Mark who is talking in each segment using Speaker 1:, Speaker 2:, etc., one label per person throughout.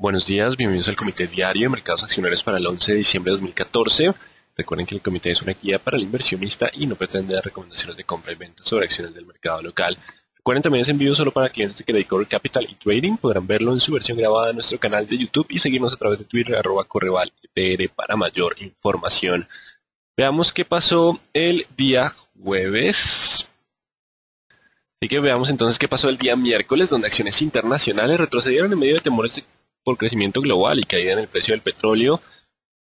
Speaker 1: Buenos días, bienvenidos al Comité Diario de Mercados Accionarios para el 11 de diciembre de 2014. Recuerden que el comité es una guía para el inversionista y no pretende dar recomendaciones de compra y venta sobre acciones del mercado local. Recuerden también es en vivo solo para clientes de Credit Core Capital y Trading. Podrán verlo en su versión grabada en nuestro canal de YouTube y seguirnos a través de Twitter @correvalpr para mayor información. Veamos qué pasó el día jueves. Así que veamos entonces qué pasó el día miércoles, donde acciones internacionales retrocedieron en medio de temores por crecimiento global y caída en el precio del petróleo.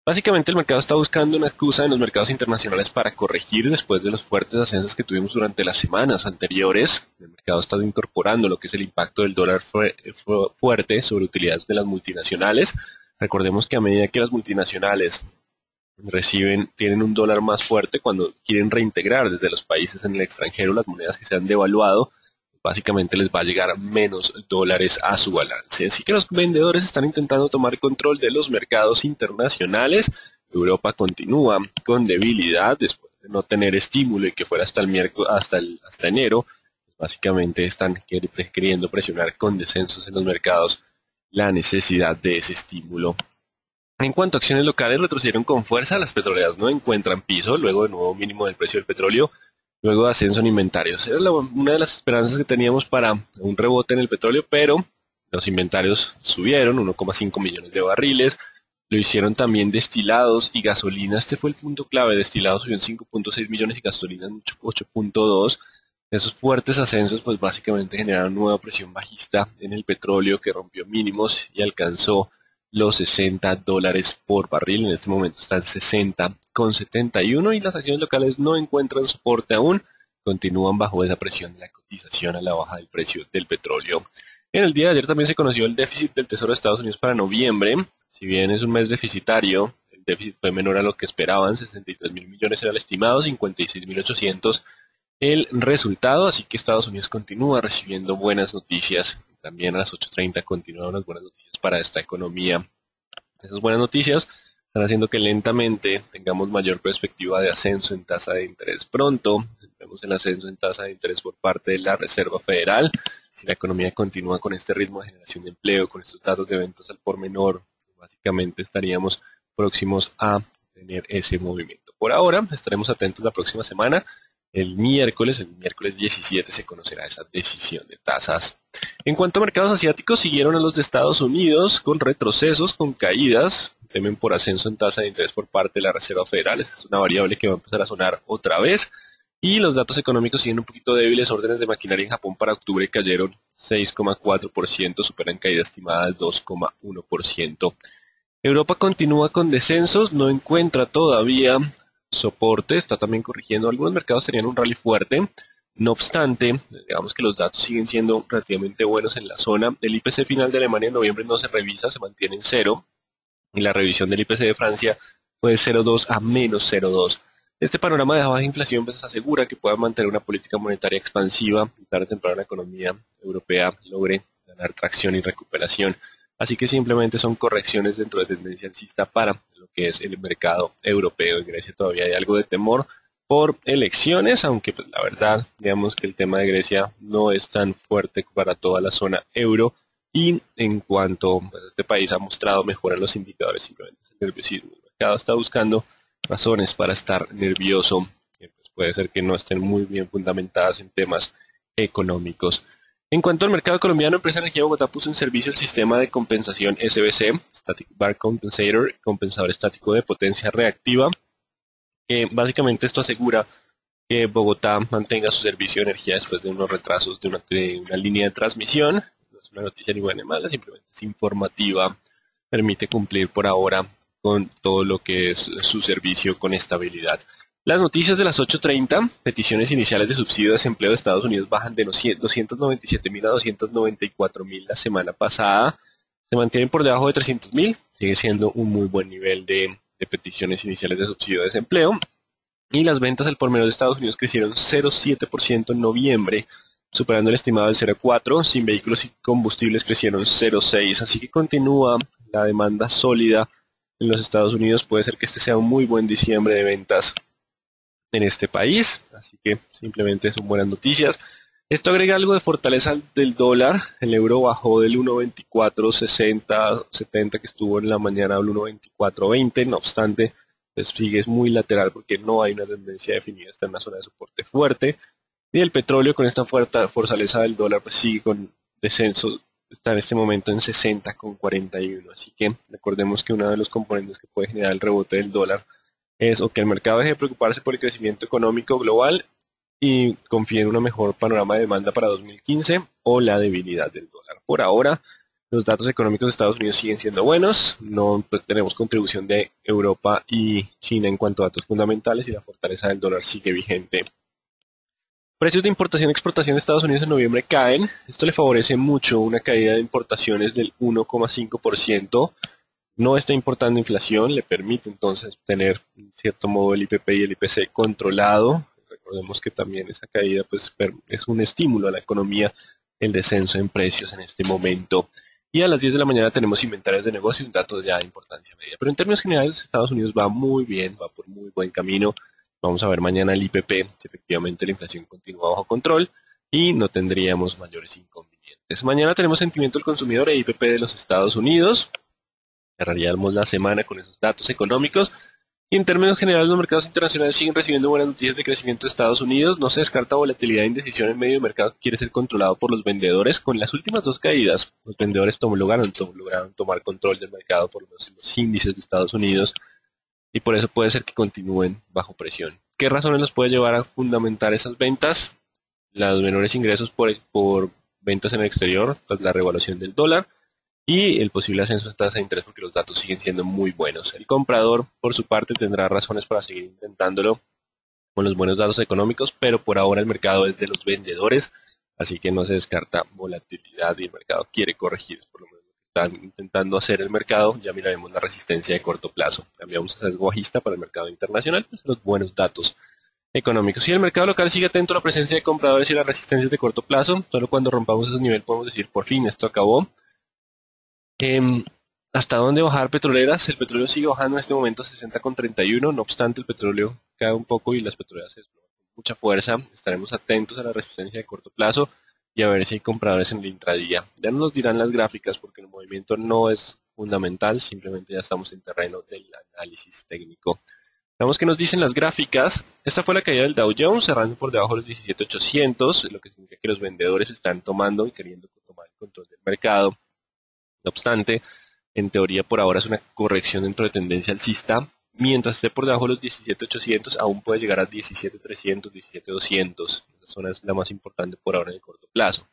Speaker 1: Básicamente el mercado está buscando una excusa en los mercados internacionales para corregir después de los fuertes ascensos que tuvimos durante las semanas anteriores. El mercado está incorporando lo que es el impacto del dólar fuerte sobre utilidades de las multinacionales. Recordemos que a medida que las multinacionales tienen un dólar más fuerte cuando quieren reintegrar desde los países en el extranjero las monedas que se han devaluado, básicamente les va a llegar menos dólares a su balance. Así que los vendedores están intentando tomar control de los mercados internacionales. Europa continúa con debilidad después de no tener estímulo y que fuera hasta el miércoles, hasta enero. Básicamente están queriendo presionar con descensos en los mercados la necesidad de ese estímulo. En cuanto a acciones locales, retrocedieron con fuerza. Las petroleras no encuentran piso luego de nuevo mínimo del precio del petróleo, luego de ascenso en inventarios. Era una de las esperanzas que teníamos para un rebote en el petróleo, pero los inventarios subieron 1,5 millones de barriles. Lo hicieron también destilados y gasolina. Este fue el punto clave. Destilados subió en 5,6 millones y gasolina en 8,2. Esos fuertes ascensos pues básicamente generaron nueva presión bajista en el petróleo que rompió mínimos y alcanzó los $60 por barril. En este momento está en 60,71 y las acciones locales no encuentran soporte aún. Continúan bajo esa presión de la cotización a la baja del precio del petróleo. En el día de ayer también se conoció el déficit del Tesoro de Estados Unidos para noviembre. Si bien es un mes deficitario, el déficit fue menor a lo que esperaban. 63.000 millones era el estimado, 56.800 el resultado. Así que Estados Unidos continúa recibiendo buenas noticias. También a las 8:30 continuaron las buenas noticias para esta economía. Esas buenas noticias están haciendo que lentamente tengamos mayor perspectiva de ascenso en tasa de interés pronto. Vemos el ascenso en tasa de interés por parte de la Reserva Federal. Si la economía continúa con este ritmo de generación de empleo, con estos datos de ventas al por menor, básicamente estaríamos próximos a tener ese movimiento. Por ahora estaremos atentos la próxima semana. El miércoles 17 se conocerá esa decisión de tasas. En cuanto a mercados asiáticos, siguieron a los de Estados Unidos con retrocesos, con caídas. Temen por ascenso en tasa de interés por parte de la Reserva Federal. Esa es una variable que va a empezar a sonar otra vez. Y los datos económicos siguen un poquito débiles. Órdenes de maquinaria en Japón para octubre cayeron 6,4%, superan caída estimada del 2,1%. Europa continúa con descensos, no encuentra todavía soporte, está también corrigiendo. Algunos mercados tenían un rally fuerte. No obstante, digamos que los datos siguen siendo relativamente buenos en la zona. El IPC final de Alemania en noviembre no se revisa, se mantiene en cero. Y la revisión del IPC de Francia fue de 0,2 a menos 0,2. Este panorama de baja inflación pues, asegura que pueda mantener una política monetaria expansiva y tarde o temprano la economía europea logre ganar tracción y recuperación. Así que simplemente son correcciones dentro de tendencia alcista para lo que es el mercado europeo. En Grecia todavía hay algo de temor por elecciones, aunque pues, la verdad, digamos que el tema de Grecia no es tan fuerte para toda la zona euro. Y en cuanto pues, este país ha mostrado mejora en los indicadores, simplemente es el nerviosismo. El mercado está buscando razones para estar nervioso, que pues, puede ser que no estén muy bien fundamentadas en temas económicos. En cuanto al mercado colombiano, Empresa Energía Bogotá puso en servicio el sistema de compensación SBC, Static Bar Compensator, compensador estático de potencia reactiva, que básicamente esto asegura que Bogotá mantenga su servicio de energía después de unos retrasos de una línea de transmisión. No es una noticia ni buena ni mala, simplemente es informativa, permite cumplir por ahora con todo lo que es su servicio con estabilidad. Las noticias de las 8:30, peticiones iniciales de subsidio de desempleo de Estados Unidos bajan de 297.000 a 294.000 la semana pasada. Se mantienen por debajo de 300.000, sigue siendo un muy buen nivel de peticiones iniciales de subsidio de desempleo. Y las ventas al por menor de Estados Unidos crecieron 0,7% en noviembre, superando el estimado del 0,4%. Sin vehículos y combustibles crecieron 0,6%, así que continúa la demanda sólida en los Estados Unidos. Puede ser que este sea un muy buen diciembre de ventas en este país, así que simplemente son buenas noticias. Esto agrega algo de fortaleza del dólar. El euro bajó del 1.2460, 70 que estuvo en la mañana al 1.2420. No obstante, pues sigue muy lateral porque no hay una tendencia definida. Está en una zona de soporte fuerte. Y el petróleo con esta fuerte fortaleza del dólar pues sigue con descensos. Está en este momento en 60,41. Así que recordemos que uno de los componentes que puede generar el rebote del dólar es o que el mercado deje de preocuparse por el crecimiento económico global y confíe en un mejor panorama de demanda para 2015 o la debilidad del dólar. Por ahora, los datos económicos de Estados Unidos siguen siendo buenos, no pues tenemos contribución de Europa y China en cuanto a datos fundamentales y la fortaleza del dólar sigue vigente. Precios de importación y exportación de Estados Unidos en noviembre caen, esto le favorece mucho una caída de importaciones del 1,5%. No está importando inflación, le permite entonces tener en cierto modo el IPP y el IPC controlado. Recordemos que también esa caída pues, es un estímulo a la economía, el descenso en precios en este momento. Y a las 10 de la mañana tenemos inventarios de negocios, datos ya de importancia media. Pero en términos generales, Estados Unidos va muy bien, va por muy buen camino. Vamos a ver mañana el IPP, si efectivamente la inflación continúa bajo control y no tendríamos mayores inconvenientes. Mañana tenemos sentimiento del consumidor e IPP de los Estados Unidos. Cerraríamos la semana con esos datos económicos. Y en términos generales, los mercados internacionales siguen recibiendo buenas noticias de crecimiento de Estados Unidos. No se descarta volatilidad e indecisión en medio del mercado que quiere ser controlado por los vendedores. Con las últimas dos caídas, los vendedores lograron tomar control del mercado por los índices de Estados Unidos. Y por eso puede ser que continúen bajo presión. ¿Qué razones los puede llevar a fundamentar esas ventas? Los menores ingresos por ventas en el exterior, tras la revaluación del dólar y el posible ascenso de tasa de interés porque los datos siguen siendo muy buenos. El comprador, por su parte, tendrá razones para seguir intentándolo con los buenos datos económicos, pero por ahora el mercado es de los vendedores, así que no se descarta volatilidad y el mercado quiere corregir, es por lo menos lo que están intentando hacer el mercado. Ya miraremos la resistencia de corto plazo. Cambiamos a sesgo bajista para el mercado internacional, pues los buenos datos económicos. Si el mercado local sigue atento a la presencia de compradores y las resistencias de corto plazo, solo cuando rompamos ese nivel podemos decir por fin esto acabó. ¿Hasta dónde bajar petroleras? El petróleo sigue bajando en este momento a 60,31, no obstante el petróleo cae un poco y las petroleras se desploman con mucha fuerza. Estaremos atentos a la resistencia de corto plazo y a ver si hay compradores en el intradía. Ya nos dirán las gráficas porque el movimiento no es fundamental, simplemente ya estamos en terreno del análisis técnico. Veamos qué nos dicen las gráficas. Esta fue la caída del Dow Jones, cerrando por debajo de los 17.800, lo que significa que los vendedores están tomando y queriendo tomar el control del mercado. No obstante, en teoría por ahora es una corrección dentro de tendencia alcista. Mientras esté por debajo de los 17.800, aún puede llegar a 17.300, 17.200. Esa zona es la más importante por ahora en el corto plazo.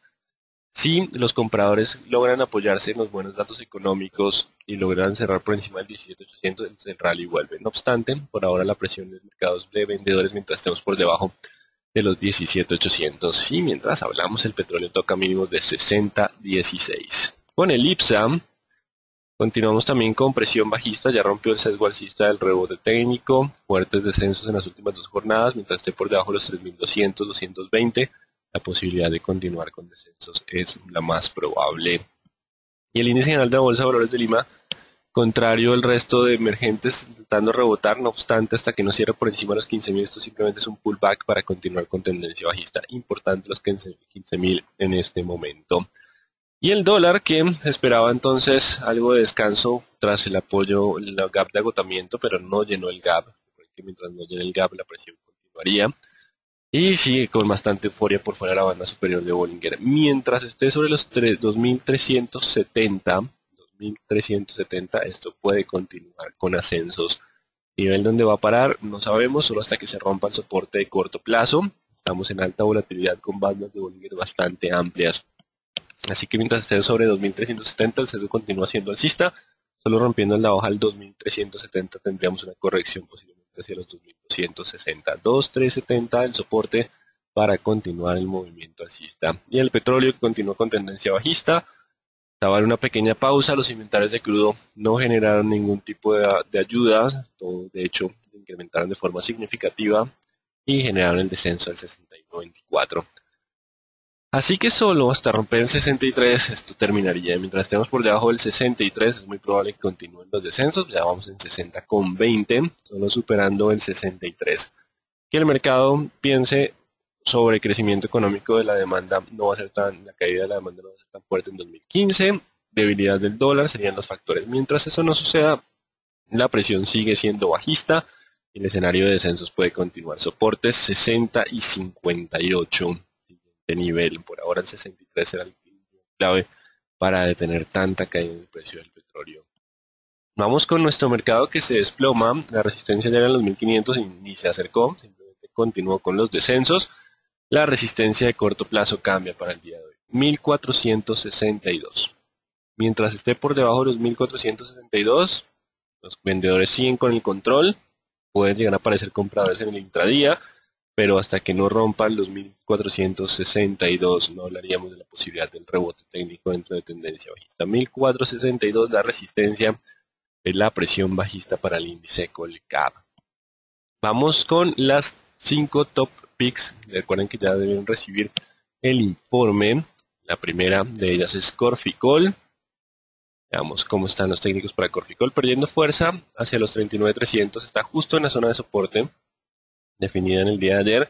Speaker 1: Si los compradores logran apoyarse en los buenos datos económicos y logran cerrar por encima del 17.800, el rally vuelve. No obstante, por ahora la presión de mercados de vendedores mientras estemos por debajo de los 17.800. Y mientras hablamos, el petróleo toca mínimos de 60.16. Con el IPSA, continuamos también con presión bajista, ya rompió el sesgo alcista del rebote técnico, fuertes descensos en las últimas dos jornadas, mientras esté por debajo de los 3.200, 220, la posibilidad de continuar con descensos es la más probable. Y el índice general de la Bolsa de Valores de Lima, contrario al resto de emergentes, intentando rebotar, no obstante, hasta que no cierre por encima de los 15.000, esto simplemente es un pullback para continuar con tendencia bajista. Importante los 15.000 en este momento. Y el dólar, que esperaba entonces algo de descanso tras el apoyo, el gap de agotamiento, pero no llenó el gap, porque mientras no llene el gap la presión continuaría. Y sigue con bastante euforia por fuera de la banda superior de Bollinger. Mientras esté sobre los 2.370, esto puede continuar con ascensos. Nivel donde va a parar, no sabemos, solo hasta que se rompa el soporte de corto plazo. Estamos en alta volatilidad con bandas de Bollinger bastante amplias. Así que mientras esté sobre 2.370, el sesgo continúa siendo alcista. Solo rompiendo en la hoja al 2.370 tendríamos una corrección posiblemente hacia los 2.260. 2.370 el soporte para continuar el movimiento alcista. Y el petróleo continúa con tendencia bajista. Estaba en una pequeña pausa. Los inventarios de crudo no generaron ningún tipo de ayuda. Todo, de hecho, se incrementaron de forma significativa y generaron el descenso al 61.24. Así que solo hasta romper el 63 esto terminaría. Mientras estemos por debajo del 63 es muy probable que continúen los descensos. Ya vamos en 60,20, solo superando el 63. Que el mercado piense sobrecrecimiento económico de la demanda no va a ser la caída de la demanda no va a ser tan fuerte en 2015, debilidad del dólar serían los factores. Mientras eso no suceda, la presión sigue siendo bajista y el escenario de descensos puede continuar. Soportes 60 y 58 de nivel. Por ahora el 63 será el clave para detener tanta caída en el precio del petróleo. Vamos con nuestro mercado que se desploma. La resistencia ya era en los 1500 y ni se acercó. Simplemente continuó con los descensos. La resistencia de corto plazo cambia para el día de hoy. 1462. Mientras esté por debajo de los 1462, los vendedores siguen con el control. Pueden llegar a aparecer compradores en el intradía, pero hasta que no rompan los 1462 no hablaríamos de la posibilidad del rebote técnico dentro de tendencia bajista. 1462 la resistencia es la presión bajista para el índice Colcap. Vamos con las 5 top picks. Recuerden que ya deben recibir el informe. La primera de ellas es Corficol. Veamos cómo están los técnicos para Corficol. Perdiendo fuerza hacia los 39.300. Está justo en la zona de soporte definida en el día de ayer.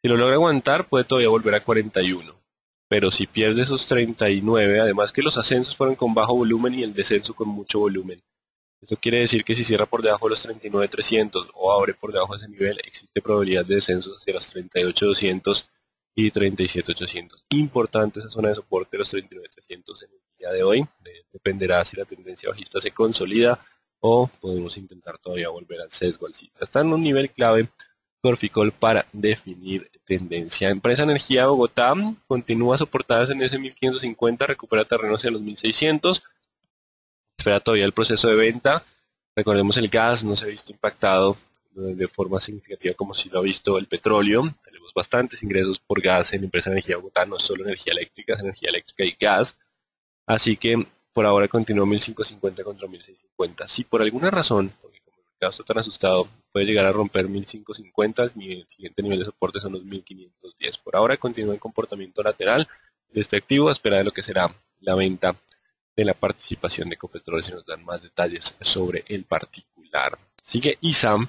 Speaker 1: Si lo logra aguantar, puede todavía volver a 41. Pero si pierde esos 39, además que los ascensos fueron con bajo volumen y el descenso con mucho volumen. Eso quiere decir que si cierra por debajo de los 39.300 o abre por debajo de ese nivel, existe probabilidad de descensos hacia los 38.200 y 37.800. Importante esa zona de soporte de los 39.300 en el día de hoy. Dependerá si la tendencia bajista se consolida o podemos intentar todavía volver al sesgo alcista. Está en un nivel clave Corficol para definir tendencia. Empresa Energía Bogotá continúa soportada en ese 1550, recupera terreno hacia los 1600. Espera todavía el proceso de venta. Recordemos el gas no se ha visto impactado de forma significativa como si lo ha visto el petróleo. Tenemos bastantes ingresos por gas en la empresa de Energía Bogotá, no solo energía eléctrica, es energía eléctrica y gas. Así que por ahora continúa 1550 contra 1650. Si por alguna razón, porque como el mercado está tan asustado, puede llegar a romper 1550, el siguiente nivel de soporte son los 1510. Por ahora continúa en comportamiento lateral de este activo a espera de lo que será la venta de la participación de Ecopetrol. Se nos dan más detalles sobre el particular. Sigue ISAM,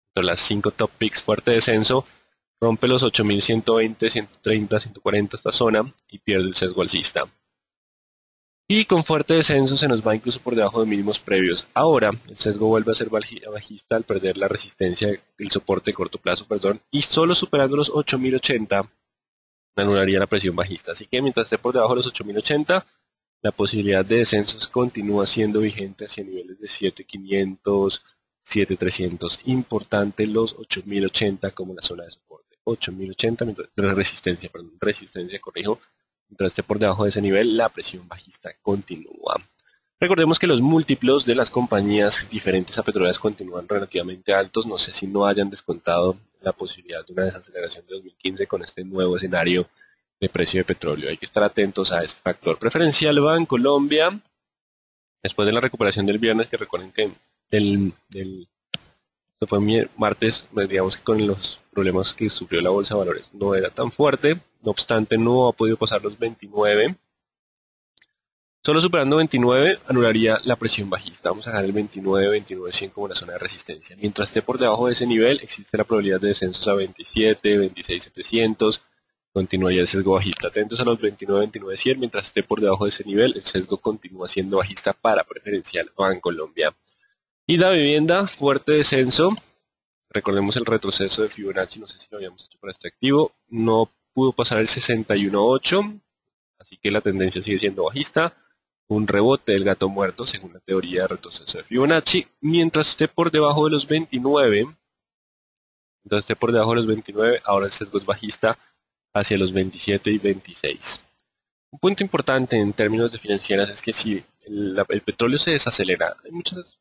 Speaker 1: entre las 5 top picks, fuerte descenso, rompe los 8120, 130, 140 esta zona y pierde el sesgo alcista. Y con fuerte descenso se nos va incluso por debajo de mínimos previos. Ahora el sesgo vuelve a ser bajista al perder la resistencia, el soporte de corto plazo, y solo superando los 8080 anularía la presión bajista. Así que mientras esté por debajo de los 8080, la posibilidad de descensos continúa siendo vigente hacia niveles de 7500, 7300. Importante los 8080 como la zona de soporte. 8080, resistencia, corrijo. Mientras esté por debajo de ese nivel, la presión bajista continúa. Recordemos que los múltiplos de las compañías diferentes a petroleras continúan relativamente altos. No sé si no hayan descontado la posibilidad de una desaceleración de 2015 con este nuevo escenario de precio de petróleo. Hay que estar atentos a ese factor. Preferencial Bancolombia, después de la recuperación del viernes, que recuerden que esto fue martes, digamos que con los problemas que sufrió la bolsa de valores no era tan fuerte. No obstante, no ha podido pasar los 29. Solo superando 29 anularía la presión bajista. Vamos a dejar el 29, 29.100 como la zona de resistencia. Mientras esté por debajo de ese nivel, existe la probabilidad de descensos a 27, 26.700. Continuaría el sesgo bajista. Atentos a los 29, 29.100. Mientras esté por debajo de ese nivel, el sesgo continúa siendo bajista para Preferencial Bancolombia. Y la vivienda, fuerte descenso. Recordemos el retroceso de Fibonacci, no sé si lo habíamos hecho para este activo. No pudo pasar el 61.8, así que la tendencia sigue siendo bajista. Un rebote del gato muerto, según la teoría de retroceso de Fibonacci. Mientras esté por debajo de los 29, ahora el sesgo es bajista hacia los 27 y 26. Un punto importante en términos de financieras es que si el petróleo se desacelera, hay muchas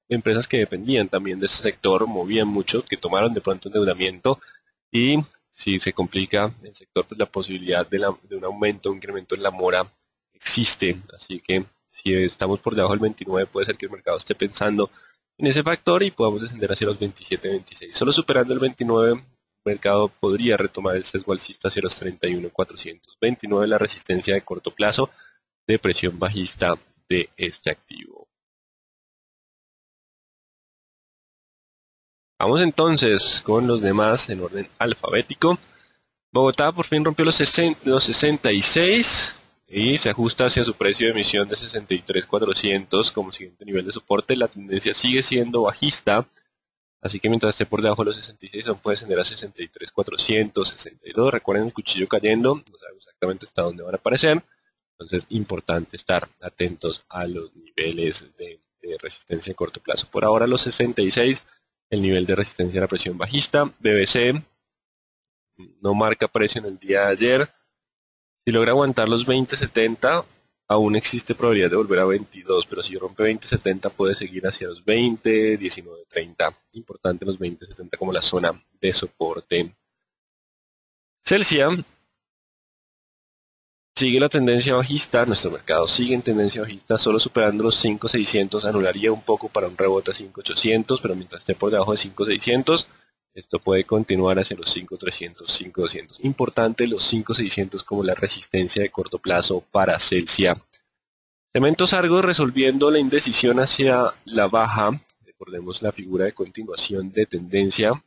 Speaker 1: empresas que dependían también de ese sector, movían mucho, que tomaron de pronto endeudamiento, y si se complica el sector, pues la posibilidad de un aumento, un incremento en la mora existe. Así que si estamos por debajo del 29, puede ser que el mercado esté pensando en ese factor y podamos descender hacia los 27, 26. Solo superando el 29, el mercado podría retomar el sesgo alcista hacia los 31,400. 29 la resistencia de corto plazo de presión bajista de este activo. Vamos entonces con los demás en orden alfabético. Bogotá por fin rompió los 66 y se ajusta hacia su precio de emisión de 63.400 como siguiente nivel de soporte. La tendencia sigue siendo bajista, así que mientras esté por debajo de los 66 aún puede ascender a 63.400, 62. Recuerden el cuchillo cayendo, no sabemos exactamente hasta dónde van a aparecer. Entonces, importante estar atentos a los niveles de resistencia a corto plazo. Por ahora los 66, el nivel de resistencia a la presión bajista. BBC no marca precio en el día de ayer. Si logra aguantar los 20.70, aún existe probabilidad de volver a 22, pero si rompe 20.70 puede seguir hacia los 20, 19.30. Importante los 20.70 como la zona de soporte. Celsia sigue la tendencia bajista, nuestro mercado sigue en tendencia bajista, solo superando los 5.600, anularía un poco para un rebote a 5.800, pero mientras esté por debajo de 5.600, esto puede continuar hacia los 5.300, 5.200. Importante los 5.600 como la resistencia de corto plazo para Celsia. Cementos Argos resolviendo la indecisión hacia la baja, recordemos la figura de continuación de tendencia,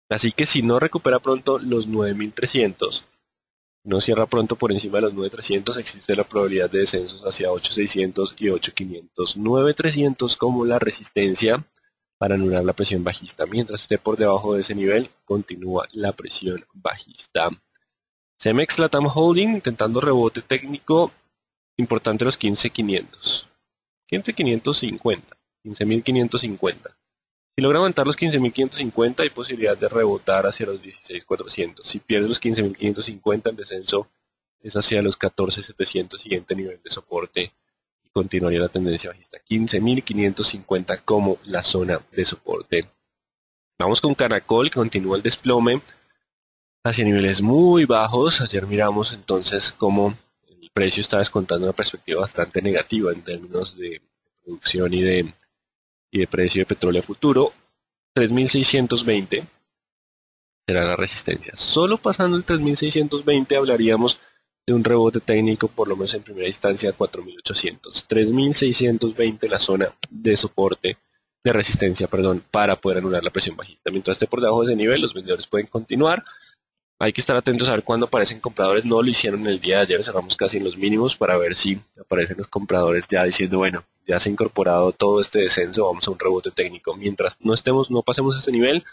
Speaker 1: así que si no recupera pronto los 9.300, no cierra pronto por encima de los 9.300, existe la probabilidad de descensos hacia 8.600 y 8.500. 9.300 como la resistencia para anular la presión bajista. Mientras esté por debajo de ese nivel, continúa la presión bajista. Cemex Latam Holding intentando rebote técnico importante los 15.500. 15.550. 15.550. Si logra aguantar los 15.550 hay posibilidad de rebotar hacia los 16.400. Si pierde los 15.550 el descenso es hacia los 14.700, siguiente nivel de soporte, y continuaría la tendencia bajista. 15.550 como la zona de soporte. Vamos con Caracol, que continúa el desplome hacia niveles muy bajos. Ayer miramos entonces cómo el precio está descontando una perspectiva bastante negativa en términos de producción y de precio de petróleo futuro. 3.620 será la resistencia. Solo pasando el 3.620 hablaríamos de un rebote técnico, por lo menos en primera instancia, a 4.800. 3.620 la zona de soporte, de resistencia, perdón, para poder anular la presión bajista. Mientras esté por debajo de ese nivel, los vendedores pueden continuar. Hay que estar atentos a ver cuándo aparecen compradores. No lo hicieron en el día de ayer, cerramos casi en los mínimos para ver si aparecen los compradores ya diciendo, bueno, ya se ha incorporado todo este descenso, vamos a un rebote técnico. Mientras no pasemos ese nivel,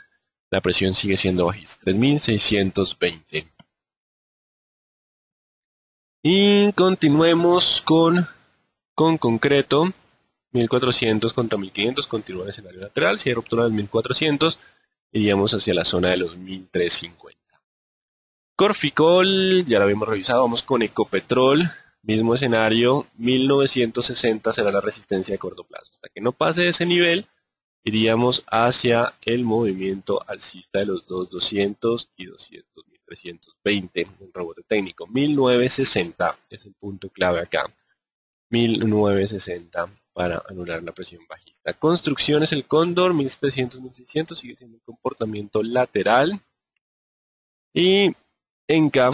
Speaker 1: la presión sigue siendo bajista. 3.620. Y continuemos con concreto. 1.400 contra 1.500, continúa el escenario lateral. Si hay ruptura del 1.400, iríamos hacia la zona de los 1.350. Corficol, ya lo habíamos revisado, vamos con Ecopetrol, mismo escenario, 1960 será la resistencia de corto plazo. Hasta que no pase ese nivel, iríamos hacia el movimiento alcista de los 2.200 y 200.320, un rebote técnico. 1960 es el punto clave acá, 1960 para anular la presión bajista. Construcciones, el Cóndor, 1.700, 1.600, sigue siendo un comportamiento lateral. Y Enca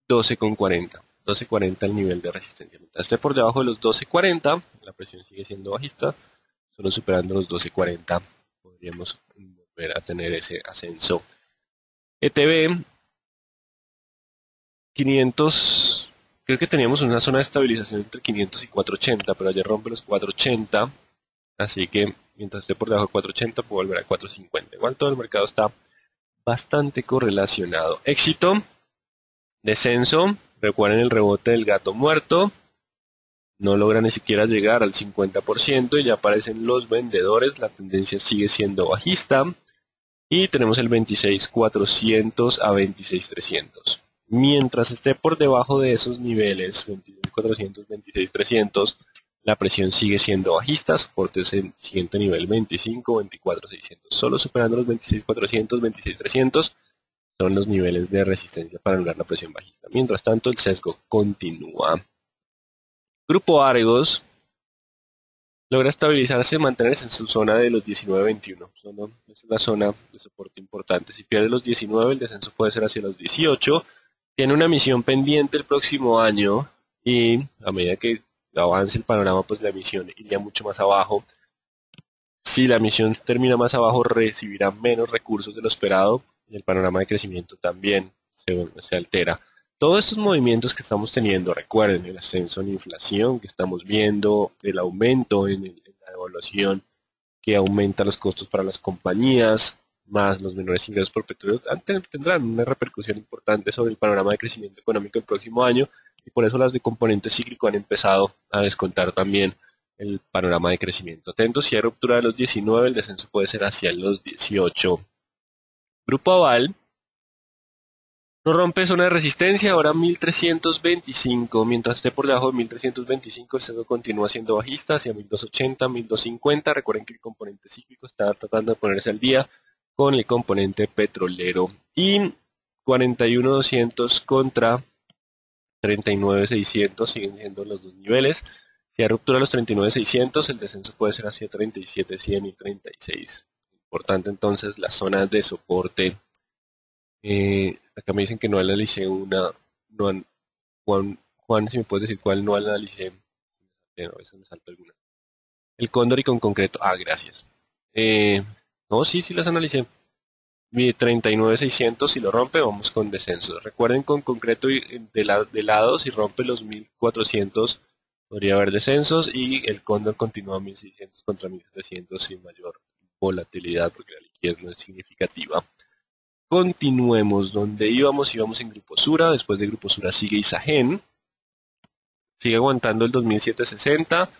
Speaker 1: 12.40. 12.40 el nivel de resistencia. Mientras esté por debajo de los 12.40, la presión sigue siendo bajista. Solo superando los 12.40 podríamos volver a tener ese ascenso. ETB 500, creo que teníamos una zona de estabilización entre 500 y 480, pero ayer rompe los 480. Así que mientras esté por debajo de 480 puede volver a 450. Igual todo el mercado está bastante correlacionado. Éxito, descenso, recuerden el rebote del gato muerto, no logra ni siquiera llegar al 50% y ya aparecen los vendedores, la tendencia sigue siendo bajista y tenemos el 26.400 a 26.300. Mientras esté por debajo de esos niveles, 26.400, 26.300, la presión sigue siendo bajista, soporte es el siguiente nivel 25, 24.600. Solo superando los 26.400, 26.300 son los niveles de resistencia para anular la presión bajista. Mientras tanto, el sesgo continúa. Grupo Argos logra estabilizarse, mantenerse en su zona de los 19.21. Es la zona de soporte importante. Si pierde los 19, el descenso puede ser hacia los 18. Tiene una emisión pendiente el próximo año y a medida que avance el panorama, pues la emisión iría mucho más abajo. Si la emisión termina más abajo, recibirá menos recursos de lo esperado. y el panorama de crecimiento también se altera. Todos estos movimientos que estamos teniendo, recuerden, el ascenso en inflación que estamos viendo, el aumento en la devaluación que aumenta los costos para las compañías, más los menores ingresos por petróleo, tendrán una repercusión importante sobre el panorama de crecimiento económico el próximo año, y por eso las de componente cíclico han empezado a descontar también el panorama de crecimiento. Atentos, si hay ruptura de los 19, el descenso puede ser hacia los 18. Grupo Aval no rompe zona de resistencia, ahora 1325, mientras esté por debajo de 1325 el sesgo continúa siendo bajista hacia 1280, 1250. Recuerden que el componente cíclico está tratando de ponerse al día con el componente petrolero. Y 41200 contra 39600 siguen siendo los dos niveles. Si hay ruptura de los 39600, el descenso puede ser hacia 37100 y 36. Importante entonces las zonas de soporte. Acá me dicen que no analicé una. No, Juan, si me puedes decir cuál no analicé. A veces me salta alguna. El cóndor y con concreto. Ah, gracias. No, sí las analicé. Mi 39600, si lo rompe, vamos con descenso. Recuerden, con concreto y de lado, si rompe los 1400, podría haber descensos, y el cóndor continúa a 1600 contra 1700 sin mayor volatilidad porque la liquidez no es significativa. Continuemos donde íbamos en Grupo Sura. Después de Grupo Sura sigue Isagen. Sigue aguantando el 2760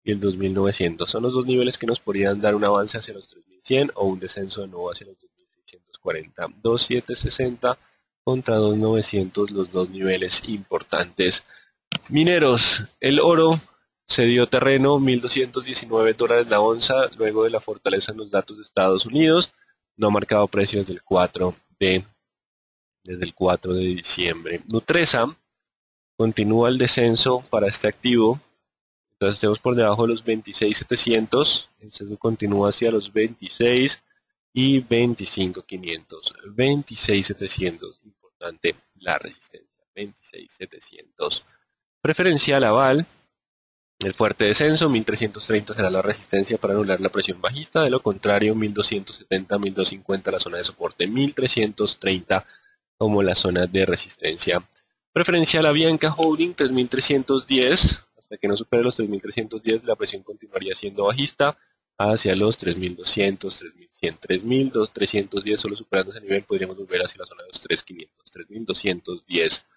Speaker 1: y el 2900. Son los dos niveles que nos podrían dar un avance hacia los 3100 o un descenso de nuevo hacia los 2640. 2760 contra 2900, los dos niveles importantes. Mineros, el oro se dio terreno, $1,219 la onza, luego de la fortaleza en los datos de Estados Unidos. No ha marcado precios desde el 4 de diciembre. Nutresa continúa el descenso para este activo. Entonces estemos por debajo de los 26,700. El sesgo continúa hacia los 26 y 25,500. 26,700. Importante la resistencia. 26,700. Preferencial Aval. El fuerte descenso, 1330 será la resistencia para anular la presión bajista. De lo contrario, 1270, 1250 la zona de soporte, 1330 como la zona de resistencia. Preferencial Avianca Holding, 3310. Hasta que no supere los 3310, la presión continuaría siendo bajista hacia los 3200, 3100, 3310. Solo superando ese nivel podríamos volver hacia la zona de los 3500, 3210.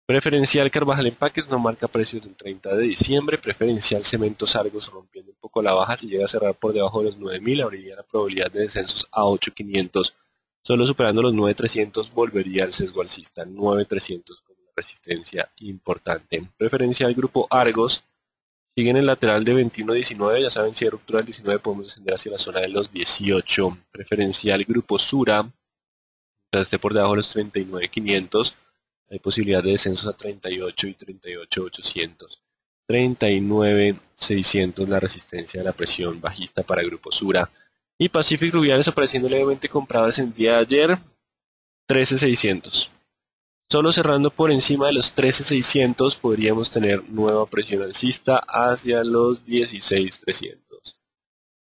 Speaker 1: Preferencial Carvajal Empaques no marca precios del 30 de diciembre. Preferencial Cementos Argos rompiendo un poco la baja. Si llega a cerrar por debajo de los 9000, abriría la probabilidad de descensos a 8500. Solo superando los 9300 volvería el sesgo alcista. 9300 como una resistencia importante. Preferencial Grupo Argos sigue en el lateral de 21-19. Ya saben, si hay ruptura del 19 podemos descender hacia la zona de los 18. Preferencial Grupo Sura, mientras esté por debajo de los 39.500. Hay posibilidad de descensos a 38 y 38.800. 39.600 la resistencia de la presión bajista para Grupo Sura. Y Pacific Rubiales apareciendo levemente compradas el día de ayer. 13.600. Solo cerrando por encima de los 13.600 podríamos tener nueva presión alcista hacia los 16.300.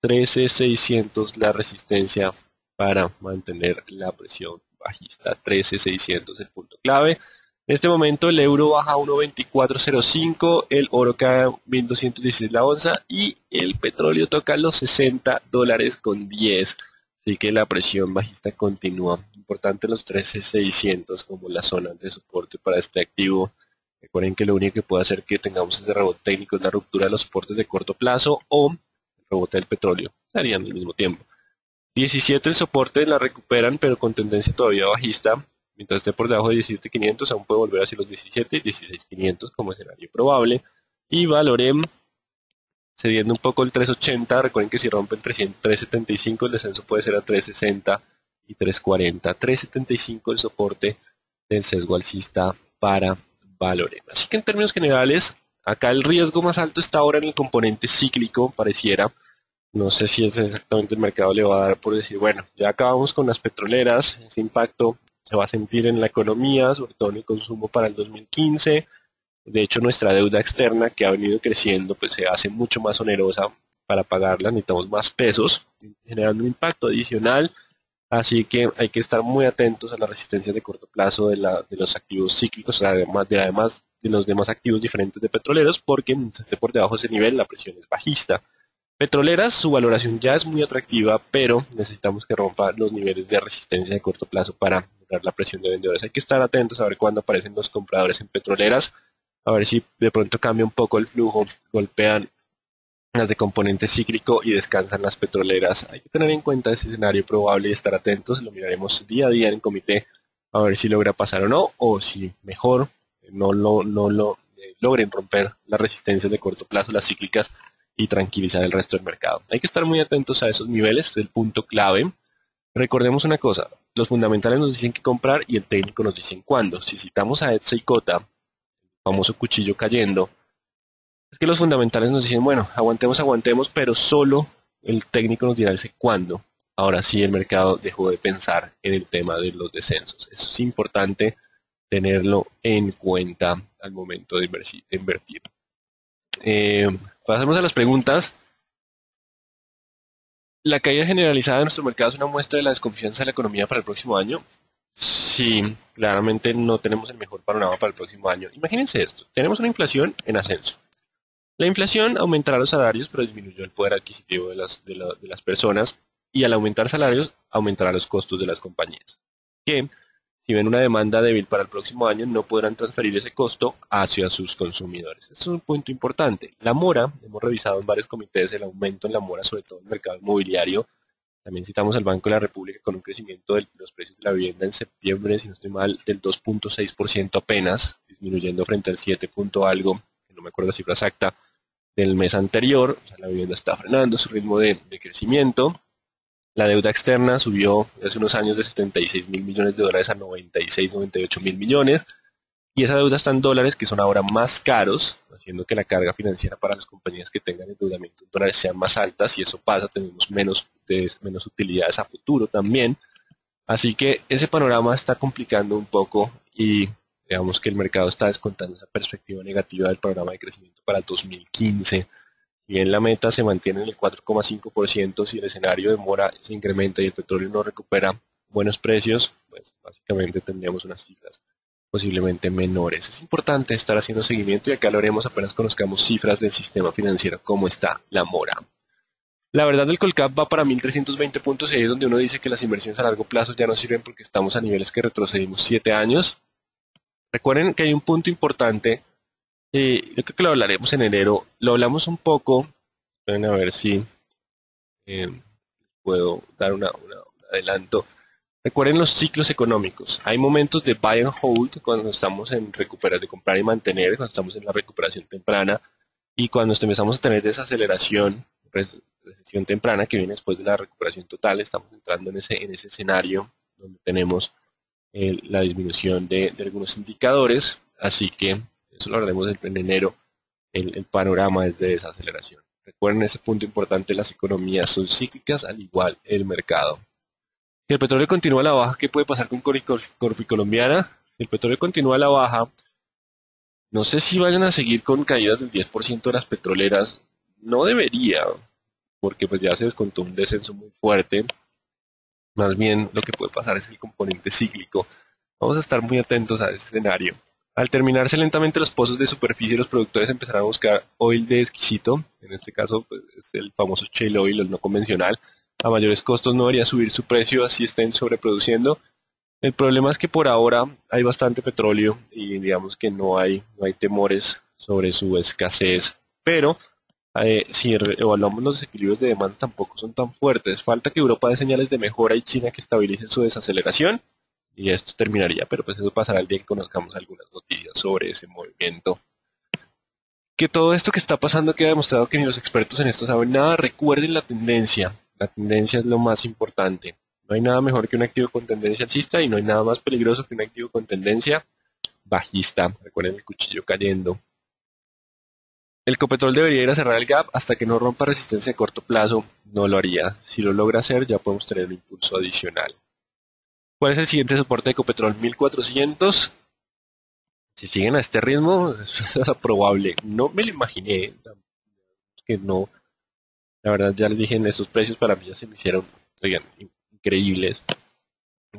Speaker 1: 13.600 la resistencia para mantener la presión bajista. 13.600 el punto clave. En este momento el euro baja a 1.2405, el oro cae a 1.216 la onza y el petróleo toca los $60.10. Así que la presión bajista continúa. Importante los 13.600 como la zona de soporte para este activo. Recuerden que lo único que puede hacer que tengamos ese rebote técnico es la ruptura de los soportes de corto plazo o el rebote del petróleo. Estarían al mismo tiempo. 17 el soporte la recuperan, pero con tendencia todavía bajista. Mientras esté por debajo de 17.500, aún puede volver hacia los 17 y 16.500 como escenario probable. Y Valorem cediendo un poco el 3.80. Recuerden que si rompe el 3.75, el descenso puede ser a 3.60 y 3.40. 3.75 el soporte del sesgo alcista para Valorem. Así que en términos generales, acá el riesgo más alto está ahora en el componente cíclico, pareciera. No sé si es exactamente el mercado le va a dar por decir, bueno, ya acabamos con las petroleras, ese impacto se va a sentir en la economía, sobre todo en el consumo para el 2015. De hecho, nuestra deuda externa que ha venido creciendo, pues se hace mucho más onerosa para pagarla, necesitamos más pesos, generando un impacto adicional Así que hay que estar muy atentos a las resistencias de corto plazo de los activos cíclicos, además de los demás activos diferentes de petroleros, porque mientras esté por debajo de ese nivel la presión es bajista. Petroleras, su valoración ya es muy atractiva, pero necesitamos que rompa los niveles de resistencia de corto plazo para lograr la presión de vendedores. Hay que estar atentos a ver cuándo aparecen los compradores en petroleras, a ver si de pronto cambia un poco el flujo, golpean las de componente cíclico y descansan las petroleras. Hay que tener en cuenta ese escenario probable y estar atentos. Lo miraremos día a día en comité a ver si logra pasar o no, o si mejor no lo logren romper las resistencias de corto plazo, las cíclicas, y tranquilizar el resto del mercado. Hay que estar muy atentos a esos niveles del punto clave. Recordemos una cosa, los fundamentales nos dicen qué comprar y el técnico nos dice cuándo. Si citamos a Edsa y Cota, famoso cuchillo cayendo, es que los fundamentales nos dicen, bueno, aguantemos, pero solo el técnico nos dirá ese cuándo. Ahora sí el mercado dejó de pensar en el tema de los descensos. Eso es importante tenerlo en cuenta al momento de invertir. Pasemos a las preguntas. ¿La caída generalizada de nuestro mercado es una muestra de la desconfianza de la economía para el próximo año? Sí, claramente no tenemos el mejor panorama para el próximo año. Imagínense esto, tenemos una inflación en ascenso. La inflación aumentará los salarios, pero disminuyó el poder adquisitivo de las personas, y al aumentar salarios, aumentará los costos de las compañías, que si ven una demanda débil para el próximo año, no podrán transferir ese costo hacia sus consumidores. Este es un punto importante. La mora, hemos revisado en varios comités el aumento en la mora, sobre todo en el mercado inmobiliario. También citamos al Banco de la República con un crecimiento de los precios de la vivienda en septiembre, si no estoy mal, del 2.6% apenas, disminuyendo frente al 7 punto algo, que no me acuerdo la cifra exacta, del mes anterior. O sea, la vivienda está frenando su ritmo de crecimiento. La deuda externa subió hace unos años de 76 mil millones de dólares a 96, 98 mil millones. Y esa deuda está en dólares, que son ahora más caros, haciendo que la carga financiera para las compañías que tengan endeudamiento en dólares sean más altas. Y eso pasa, tenemos menos utilidades a futuro también. Así que ese panorama está complicando un poco y digamos que el mercado está descontando esa perspectiva negativa del programa de crecimiento para el 2015. Si bien la meta se mantiene en el 4,5%, si el escenario de mora se incrementa y el petróleo no recupera buenos precios, pues básicamente tendríamos unas cifras posiblemente menores. Es importante estar haciendo seguimiento y acá lo haremos apenas conozcamos cifras del sistema financiero, cómo está la mora. La verdad del Colcap va para 1320.6, donde uno dice que las inversiones a largo plazo ya no sirven porque estamos a niveles que retrocedimos 7 años. Recuerden que hay un punto importante. Yo creo que lo hablaremos en enero. Lo hablamos un poco. Ven a ver si eh, puedo dar un adelanto. Recuerden los ciclos económicos. Hay momentos de buy and hold cuando estamos en recuperar, de comprar y mantener, cuando estamos en la recuperación temprana, y cuando empezamos a tener desaceleración, recesión temprana que viene después de la recuperación total. Estamos entrando en ese escenario donde tenemos la disminución de algunos indicadores. Así que eso lo hablaremos en enero. El panorama es de desaceleración. Recuerden ese punto importante, las economías son cíclicas, al igual el mercado. Si el petróleo continúa a la baja, ¿qué puede pasar con Colombiana? Si el petróleo continúa a la baja, no sé si vayan a seguir con caídas del 10% de las petroleras. No debería, porque pues ya se descontó un descenso muy fuerte. Más bien lo que puede pasar es el componente cíclico. Vamos a estar muy atentos a ese escenario. Al terminarse lentamente los pozos de superficie, los productores empezarán a buscar oil de exquisito. En este caso pues, es el famoso shale oil, el no convencional. A mayores costos no debería subir su precio así estén sobreproduciendo. El problema es que por ahora hay bastante petróleo y digamos que no hay temores sobre su escasez. Pero si evaluamos los desequilibrios de demanda tampoco son tan fuertes. Falta que Europa dé señales de mejora y China que estabilice su desaceleración. Y esto terminaría, pero pues eso pasará el día que conozcamos algunas noticias sobre ese movimiento. Que todo esto que está pasando queda demostrado que ni los expertos en esto saben nada. Recuerden la tendencia. La tendencia es lo más importante. No hay nada mejor que un activo con tendencia alcista y no hay nada más peligroso que un activo con tendencia bajista. Recuerden el cuchillo cayendo. El Copetrol debería ir a cerrar el gap hasta que no rompa resistencia a corto plazo. No lo haría. Si lo logra hacer, ya podemos tener un impulso adicional. ¿Cuál es el siguiente soporte de Ecopetrol? 1400. Si siguen a este ritmo, es probable. No me lo imaginé. Que no. La verdad, ya les dije en estos precios, para mí ya se me hicieron, oigan, increíbles.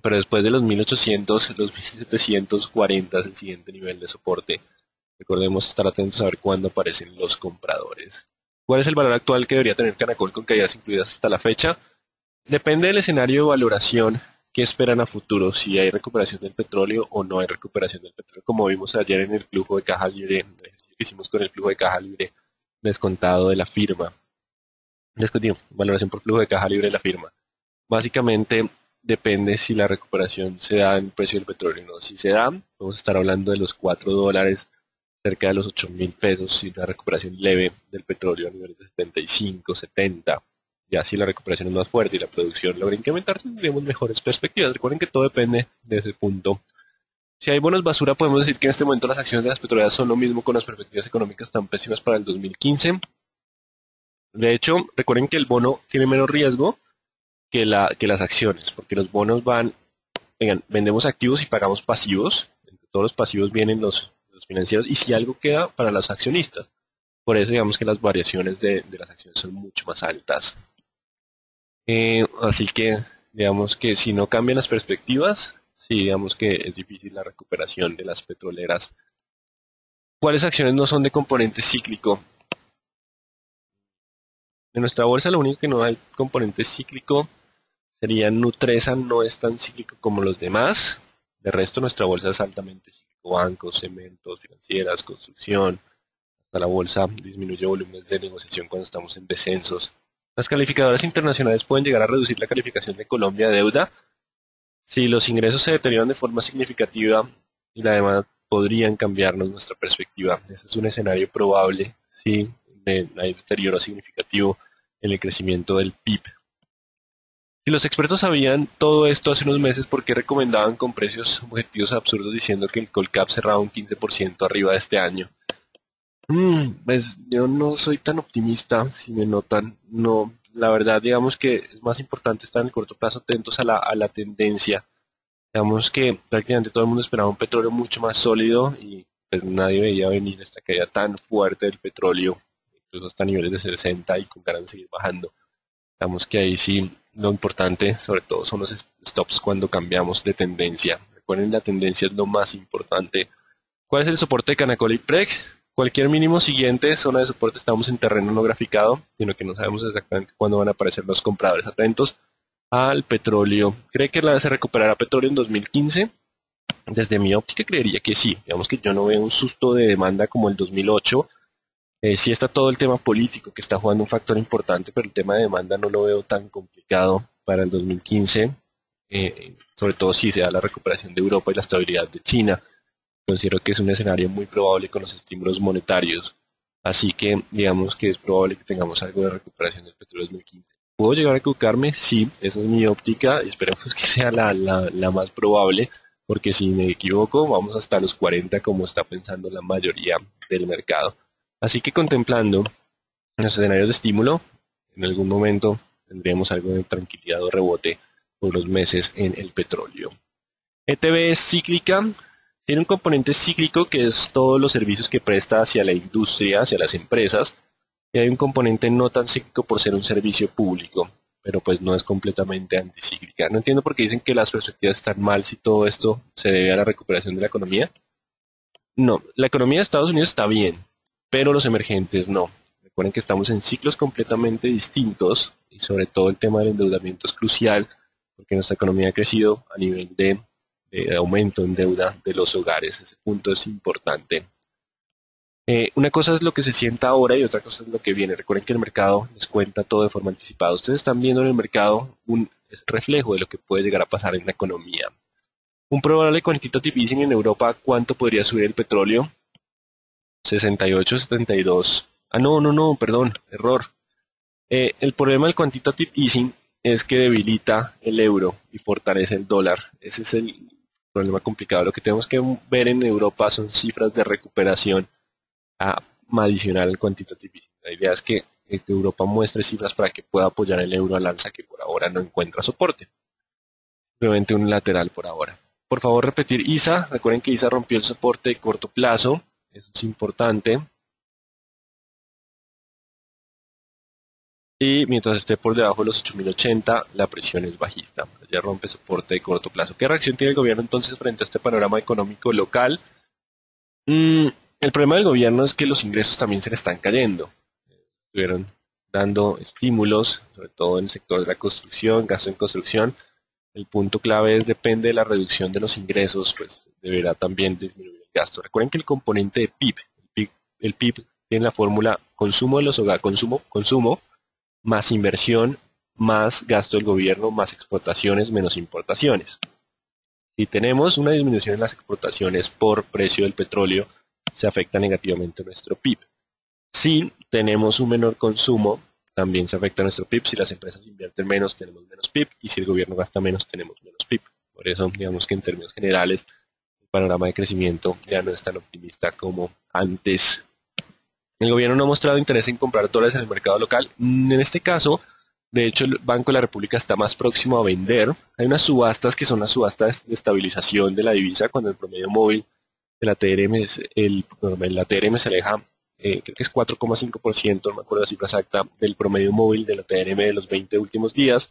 Speaker 1: Pero después de los 1800, los 1740 es el siguiente nivel de soporte. Recordemos estar atentos a ver cuándo aparecen los compradores. ¿Cuál es el valor actual que debería tener Canacol con caídas incluidas hasta la fecha? Depende del escenario de valoración que esperan a futuro, si hay recuperación del petróleo o no hay recuperación del petróleo, como vimos ayer en el flujo de caja libre, el ejercicio que hicimos con el flujo de caja libre descontado de la firma. Discutimos, valoración por flujo de caja libre de la firma. Básicamente depende si la recuperación se da en el precio del petróleo o no. Si se da, vamos a estar hablando de los $4, cerca de los 8.000 pesos, y una recuperación leve del petróleo a niveles de 75, 70. Ya si la recuperación es más fuerte y la producción logra incrementar, tendremos mejores perspectivas. Recuerden que todo depende de ese punto. Si hay bonos basura, podemos decir que en este momento las acciones de las petroleras son lo mismo con las perspectivas económicas tan pésimas para el 2015. De hecho, recuerden que el bono tiene menos riesgo que las acciones, porque los bonos van, vendemos activos y pagamos pasivos. Entre todos los pasivos vienen los financieros, y si algo queda para los accionistas. Por eso digamos que las variaciones de las acciones son mucho más altas. Así que digamos que si no cambian las perspectivas, sí, digamos que es difícil la recuperación de las petroleras. ¿Cuáles acciones no son de componente cíclico? En nuestra bolsa lo único que no hay componente cíclico sería Nutresa, no es tan cíclico como los demás. De resto nuestra bolsa es altamente cíclico: bancos, cementos, financieras, construcción. Hasta la bolsa disminuye volúmenes de negociación cuando estamos en descensos. Las calificadoras internacionales pueden llegar a reducir la calificación de Colombia a deuda. Si los ingresos se deterioran de forma significativa y la demanda, podrían cambiarnos nuestra perspectiva. Eso es un escenario probable si hay deterioro significativo en el crecimiento del PIB. Si los expertos sabían todo esto hace unos meses, ¿por qué recomendaban con precios objetivos absurdos diciendo que el Colcap cerraba un 15% arriba de este año? Pues yo no soy tan optimista, si me notan. No, la verdad, digamos que es más importante estar en el corto plazo atentos a la tendencia. Digamos que prácticamente todo el mundo esperaba un petróleo mucho más sólido, y pues nadie veía venir esta caída tan fuerte del petróleo, incluso hasta niveles de 60 y con ganas de seguir bajando. Digamos que ahí sí lo importante, sobre todo, son los stops cuando cambiamos de tendencia. Recuerden, la tendencia es lo más importante. ¿Cuál es el soporte de Canacol y PREG? Cualquier mínimo siguiente zona de soporte, estamos en terreno no graficado, sino que no sabemos exactamente cuándo van a aparecer los compradores. Atentos al petróleo. ¿Cree que se recuperará petróleo en 2015? Desde mi óptica creería que sí. Digamos que yo no veo un susto de demanda como el 2008. Sí está todo el tema político que está jugando un factor importante, pero el tema de demanda no lo veo tan complicado para el 2015, sobre todo si se da la recuperación de Europa y la estabilidad de China. Considero que es un escenario muy probable con los estímulos monetarios, así que digamos que es probable que tengamos algo de recuperación del petróleo 2015. ¿Puedo llegar a equivocarme? Sí, esa es mi óptica y esperemos que sea la más probable, porque si me equivoco vamos hasta los 40 como está pensando la mayoría del mercado. Así que contemplando los escenarios de estímulo, en algún momento tendremos algo de tranquilidad o rebote por los meses en el petróleo. ETB es cíclica, tiene un componente cíclico que es todos los servicios que presta hacia la industria, hacia las empresas, y hay un componente no tan cíclico por ser un servicio público, pero pues no es completamente anticíclica. No entiendo por qué dicen que las perspectivas están mal si todo esto se debe a la recuperación de la economía. No, la economía de Estados Unidos está bien, pero los emergentes no. Recuerden que estamos en ciclos completamente distintos, y sobre todo el tema del endeudamiento es crucial, porque nuestra economía ha crecido a nivel de aumento en deuda de los hogares. Ese punto es importante. Una cosa es lo que se sienta ahora y otra cosa es lo que viene. Recuerden que el mercado les cuenta todo de forma anticipada. Ustedes están viendo en el mercado un reflejo de lo que puede llegar a pasar en la economía. Un probable quantitative easing en Europa, ¿cuánto podría subir el petróleo? 68, 72. No, perdón, error. El problema del quantitative easing es que debilita el euro y fortalece el dólar. Ese es el problema complicado. Lo que tenemos que ver en Europa son cifras de recuperación adicional al quantitative easing. La idea es que Europa muestre cifras para que pueda apoyar el euro al alza, que por ahora no encuentra soporte. Simplemente un lateral por ahora. Por favor, repetir ISA. Recuerden que ISA rompió el soporte de corto plazo. Eso es importante. Y mientras esté por debajo de los 8.080, la presión es bajista. Ya rompe soporte de corto plazo. ¿Qué reacción tiene el gobierno entonces frente a este panorama económico local? Mm, el problema del gobierno es que los ingresos también se le están cayendo. Estuvieron dando estímulos, sobre todo en el sector de la construcción, gasto en construcción. El punto clave es, depende de la reducción de los ingresos, pues deberá también disminuir el gasto. Recuerden que el componente de PIB, el PIB tiene la fórmula consumo de los hogares, consumo, más inversión, más gasto del gobierno, más exportaciones, menos importaciones. Si tenemos una disminución en las exportaciones por precio del petróleo, se afecta negativamente nuestro PIB. Si tenemos un menor consumo, también se afecta nuestro PIB. Si las empresas invierten menos, tenemos menos PIB. Y si el gobierno gasta menos, tenemos menos PIB. Por eso, digamos que en términos generales, el panorama de crecimiento ya no es tan optimista como antes. El gobierno no ha mostrado interés en comprar dólares en el mercado local. En este caso, de hecho, el Banco de la República está más próximo a vender. Hay unas subastas que son las subastas de estabilización de la divisa, cuando el promedio móvil de la TRM, la TRM se aleja, creo que es 4,5%, no me acuerdo la cifra exacta, del promedio móvil de la TRM de los 20 últimos días.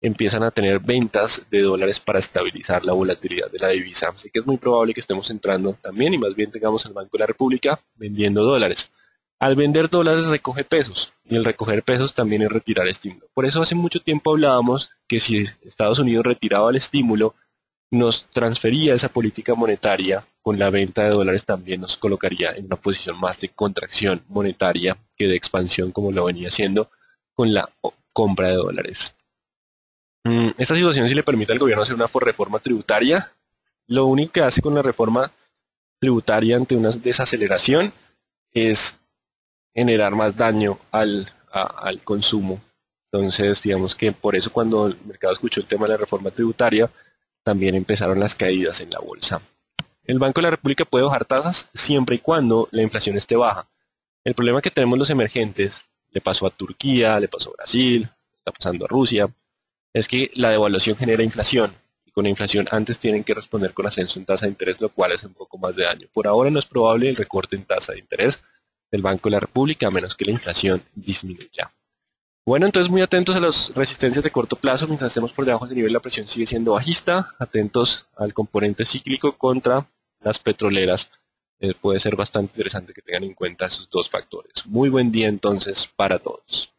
Speaker 1: Empiezan a tener ventas de dólares para estabilizar la volatilidad de la divisa. Así que es muy probable que estemos entrando también y más bien tengamos al Banco de la República vendiendo dólares. Al vender dólares recoge pesos y el recoger pesos también es retirar estímulo. Por eso hace mucho tiempo hablábamos que si Estados Unidos retiraba el estímulo, nos transfería esa política monetaria con la venta de dólares, también nos colocaría en una posición más de contracción monetaria que de expansión, como lo venía haciendo con la compra de dólares. Esta situación sí le permite al gobierno hacer una reforma tributaria. Lo único que hace con la reforma tributaria ante una desaceleración es generar más daño al consumo. Entonces, digamos que por eso cuando el mercado escuchó el tema de la reforma tributaria, también empezaron las caídas en la bolsa. El Banco de la República puede bajar tasas siempre y cuando la inflación esté baja. El problema que tenemos los emergentes, le pasó a Turquía, le pasó a Brasil, está pasando a Rusia, es que la devaluación genera inflación. Y con la inflación antes tienen que responder con ascenso en tasa de interés, lo cual hace un poco más de daño. Por ahora no es probable el recorte en tasa de interés del Banco de la República, a menos que la inflación disminuya. Bueno, entonces muy atentos a las resistencias de corto plazo. Mientras estemos por debajo de ese nivel, la presión sigue siendo bajista. Atentos al componente cíclico contra las petroleras. Puede ser bastante interesante que tengan en cuenta esos dos factores. Muy buen día entonces para todos.